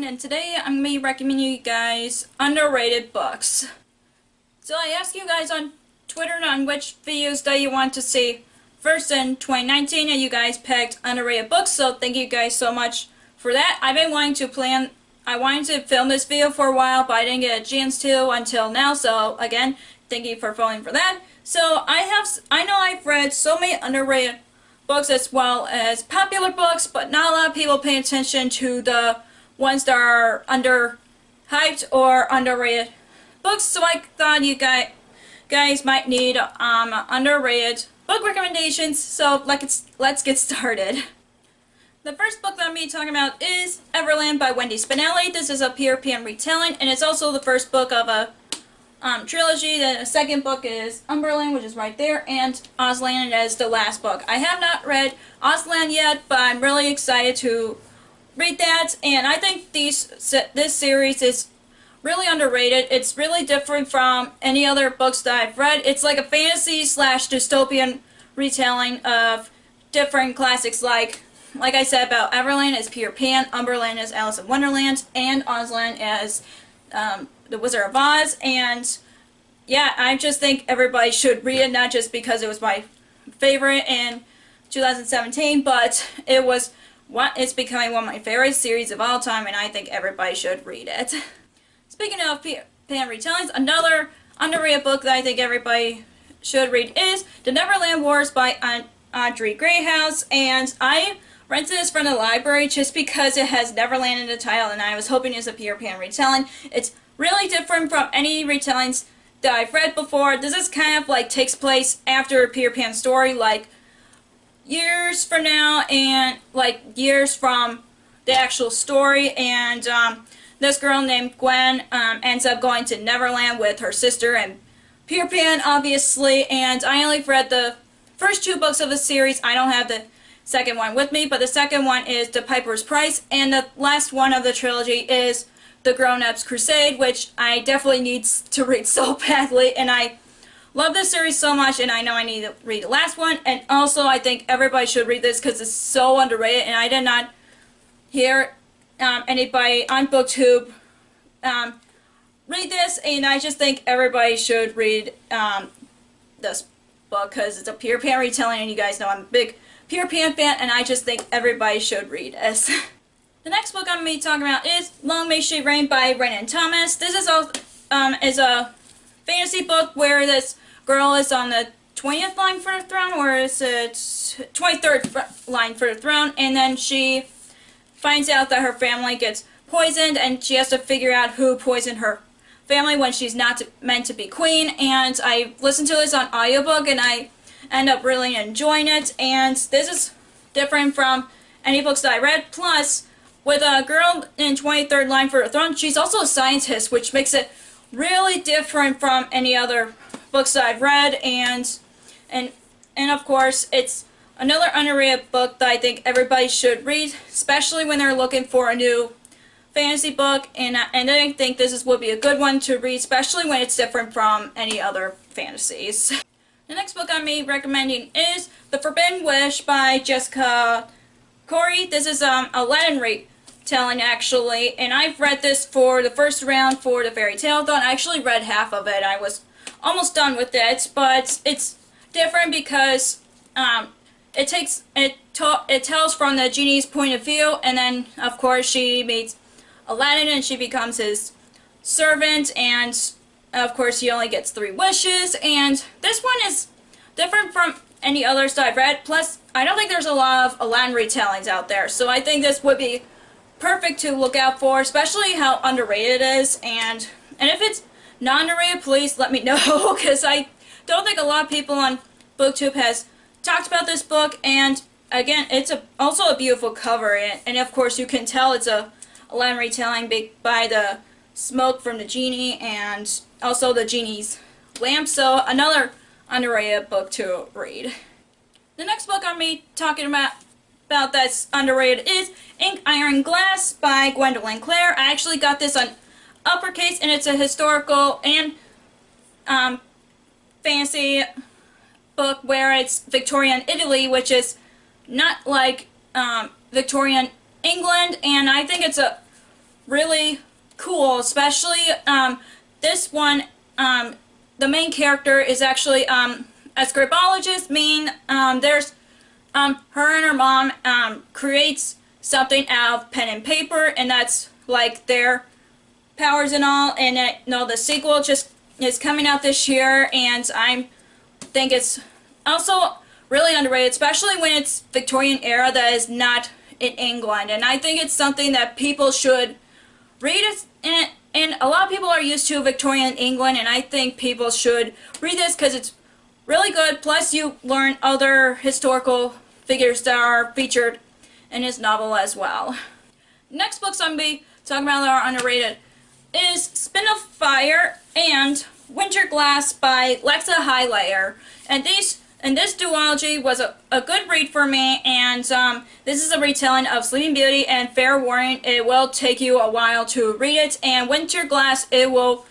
and today I'm going to be recommending you guys underrated books. So I asked you guys on Twitter on which videos that you want to see first in 2019, and you guys picked underrated books, so thank you guys so much for that. I've been wanting to I wanted to film this video for a while, but I didn't get a chance to until now, so again, thank you for voting for that. So I know I've read so many underrated books as well as popular books, but not a lot of people pay attention to the ones that are underhyped or underrated books, so I thought you guys might need underrated book recommendations, so let's get started. The first book that I'm going to be talking about is Neverland by Wendy Spinelli. This is a European retelling, and it's also the first book of a trilogy. The second book is Umberland, which is right there, and Ausland as the last book. I have not read Ausland yet, but I'm really excited to read that, and I think this series is really underrated. It's really different from any other books that I've read. It's like a fantasy / dystopian retelling of different classics, like I said about Neverland as Peter Pan, Umberland as Alice in Wonderland, and Ausland as The Wizard of Oz. And yeah, I just think everybody should read it, not just because it was my favorite in 2017, but it's becoming one of my favorite series of all time, and I think everybody should read it. Speaking of Pan retellings, another underrated book that I think everybody should read is The Neverland Wars by Audrey Greyhouse, and I rented this from the library just because it has Neverland in the title, and I was hoping it's a Peter Pan retelling. It's really different from any retellings that I've read before. This is kind of like takes place after a Peter Pan story, like years from now, and like years from the actual story, and this girl named Gwen ends up going to Neverland with her sister and Peter Pan, obviously, and I only read the first two books of the series. I don't have the second one with me, but the second one is The Piper's Price, and the last one of the trilogy is The Grown-Ups Crusade, which I definitely need to read so badly, and I love this series so much, and I know I need to read the last one. And also I think everybody should read this because it's so underrated, and I did not hear anybody on BookTube read this, and I just think everybody should read this book because it's a Peter Pan retelling, and you guys know I'm a big Peter Pan fan, and I just think everybody should read this. The next book I'm going to be talking about is Long May She Reign by Rhiannon Thomas. This is a fantasy book where this girl is on the 20th line for the throne, or is it 23rd line for the throne, and then she finds out that her family gets poisoned, and she has to figure out who poisoned her family when she's not meant to be queen. And I listened to this on audiobook, and I end up really enjoying it, and this is different from any books that I read. Plus, with a girl in 23rd line for the throne, she's also a scientist, which makes it really different from any other books that I've read, and of course it's another underrated book that I think everybody should read, especially when they're looking for a new fantasy book, and I think this would be a good one to read, especially when it's different from any other fantasies. The next book I'm going to be recommending is The Forbidden Wish by Jessica Corey. This is a Latin retelling, actually, and I've read this for the first round for the Fairy Tale-a-thon. I actually read half of it. I was almost done with it, but it's different because it tells from the genie's point of view, and then of course she meets Aladdin and she becomes his servant, and of course he only gets 3 wishes, and this one is different from any others that I've read. Plus, I don't think there's a lot of Aladdin retellings out there, so I think this would be perfect to look out for, especially how underrated it is, and if it's not underrated, please let me know, because I don't think a lot of people on BookTube has talked about this book. And again, it's also a beautiful cover, and of course you can tell it's a Aladdin retelling by the smoke from the genie and also the genie's lamp, so another underrated book to read. The next book I'm going to be talking about that's underrated is Ink, Iron, Glass by Gwendolyn Clare. I actually got this on uppercase, and it's a historical and fantasy book where it's Victorian Italy, which is not like Victorian England, and I think it's a really cool, especially this one. The main character is actually a scripologist, meaning there's her and her mom creates something out of pen and paper, and that's like their powers and all. And the sequel just is coming out this year, and I think it's also really underrated, especially when it's Victorian era that is not in England. And I think it's something that people should read it. And a lot of people are used to Victorian England, and I think people should read this because it's really good. Plus, you learn other historical figures that are featured in his novel as well. Next books I'm going to be talking about that are underrated is Seafire and Winter Glass by Lexa Highlighter. And this duology was a good read for me, and this is a retelling of Sleeping Beauty, and fair warning, it will take you a while to read it, and Winter Glass, it will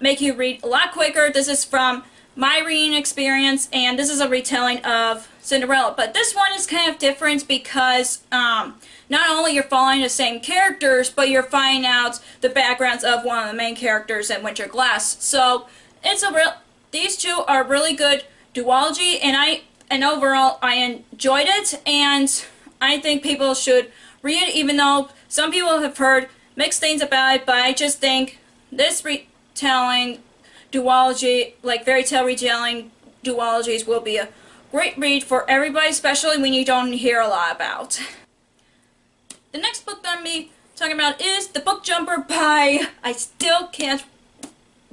make you read a lot quicker. This is from my reading experience, and this is a retelling of Cinderella, but this one is kind of different because not only you're following the same characters, but you're finding out the backgrounds of one of the main characters in Winter Glass. So it's these two are really good duology, and overall I enjoyed it, and I think people should read it, even though some people have heard mixed things about it. But I just think this retelling duology, like fairy tale retelling duologies, will be a great read for everybody, especially when you don't hear a lot about. The next book that I'm going to be talking about is The Book Jumper by, I still can't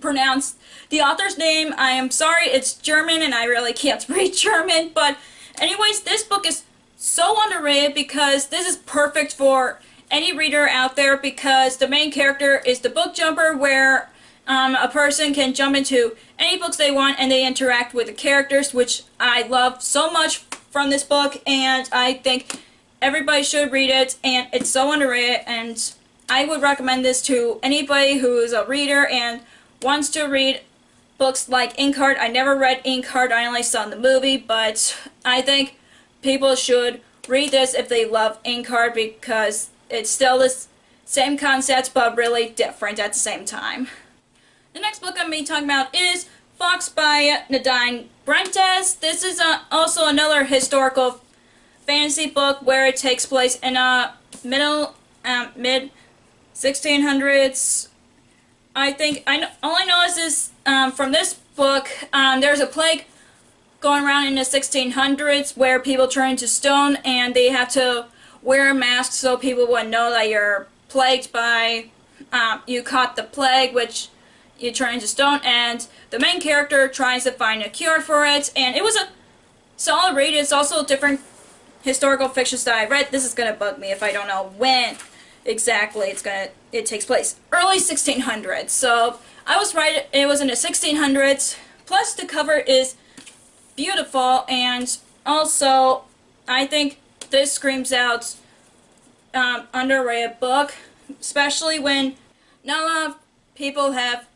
pronounce the author's name. I am sorry, it's German and I really can't read German, but anyways, this book is so underrated because this is perfect for any reader out there, because the main character is the book jumper, where a person can jump into any books they want and they interact with the characters, which I love so much from this book, and I think everybody should read it, and it's so underrated, and I would recommend this to anybody who is a reader and wants to read books like Inkheart. I never read Inkheart, I only saw the movie, but I think people should read this if they love Inkheart, because it's still the same concept but really different at the same time. The next book I'm going to be talking about is Fox by Nadine Brentes. This is also another historical fantasy book where it takes place in mid 1600s. I think all I know is this from this book. There's a plague going around in the 1600s where people turn into stone, and they have to wear a mask so people wouldn't know that you're plagued by you caught the plague, which you turn into stone, and the main character tries to find a cure for it, and it was a solid read. It's also different historical fictions that I read. This is gonna bug me if I don't know when exactly it takes place. Early 1600s. So I was right, it was in the 1600s. Plus the cover is beautiful, and also I think this screams out underrated book, especially when not a lot of people have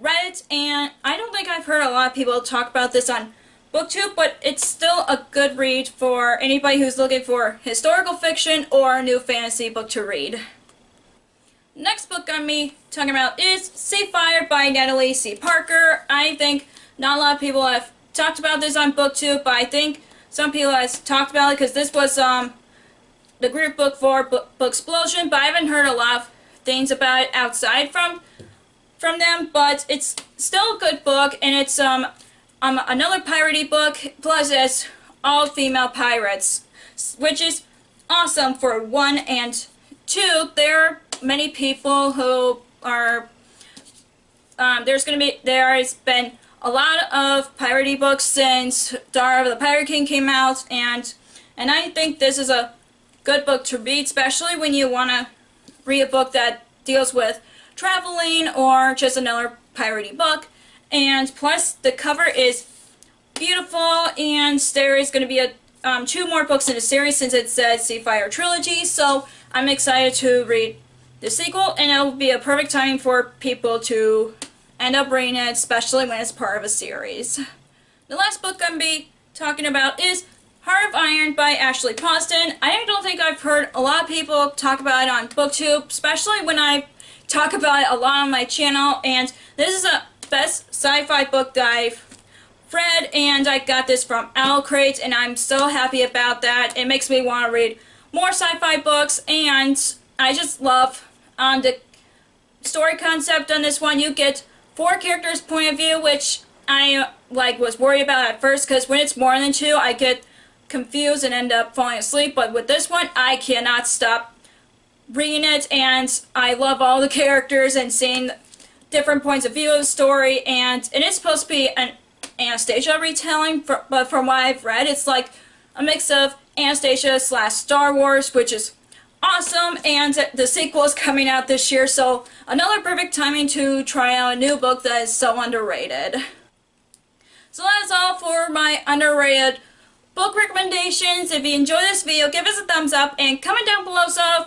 read it, and I don't think I've heard a lot of people talk about this on BookTube, but it's still a good read for anybody who's looking for historical fiction or a new fantasy book to read. Next book I'm talking about is Seafire by Natalie C. Parker. I think not a lot of people have talked about this on BookTube, but I think some people have talked about it because this was the group book for Booksplosion, but I haven't heard a lot of things about it outside from them, but it's still a good book, and it's another piratey book, plus it's all female pirates, which is awesome for 1, and 2, there are many people who are there has been a lot of piratey books since Dar of the Pirate King came out, and I think this is a good book to read, especially when you want to read a book that deals with traveling or just another piratey book. And plus the cover is beautiful, and there is going to be 2 more books in the series since it says Seafire Trilogy, so I'm excited to read the sequel, and it will be a perfect time for people to end up reading it, especially when it's part of a series. The last book I'm going to be talking about is Heart of Iron by Ashley Poston. I don't think I've heard a lot of people talk about it on BookTube, especially when I talk about it a lot on my channel, and this is a best sci-fi book that I've read, and I got this from Owl Crate, and I'm so happy about that. It makes me want to read more sci-fi books, and I just love the story concept on this one. You get 4 characters' point of view, which I was worried about at first, because when it's more than 2, I get confused and end up falling asleep, but with this one, I cannot stop reading it, and I love all the characters and seeing different points of view of the story, and it is supposed to be an Anastasia retelling, but from what I've read, it's like a mix of Anastasia / Star Wars, which is awesome, and the sequel is coming out this year, so another perfect timing to try out a new book that is so underrated. So that is all for my underrated book recommendations. If you enjoyed this video, give us a thumbs up and comment down below some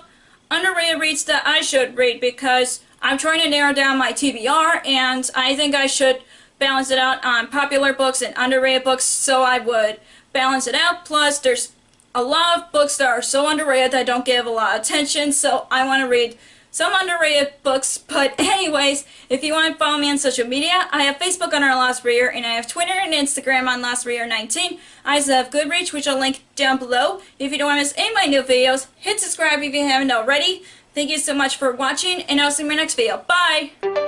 underrated reads that I should read, because I'm trying to narrow down my TBR, and I think I should balance it out on popular books and underrated books, so I would balance it out. Plus, there's a lot of books that are so underrated that I don't give a lot of attention, so I want to read some underrated books. But anyways, if you want to follow me on social media, I have Facebook under Lost Reader, and I have Twitter and Instagram on LostReader19. I also have Goodreads, which I'll link down below. If you don't want to miss any of my new videos, hit subscribe if you haven't already. Thank you so much for watching, and I'll see you in my next video. Bye!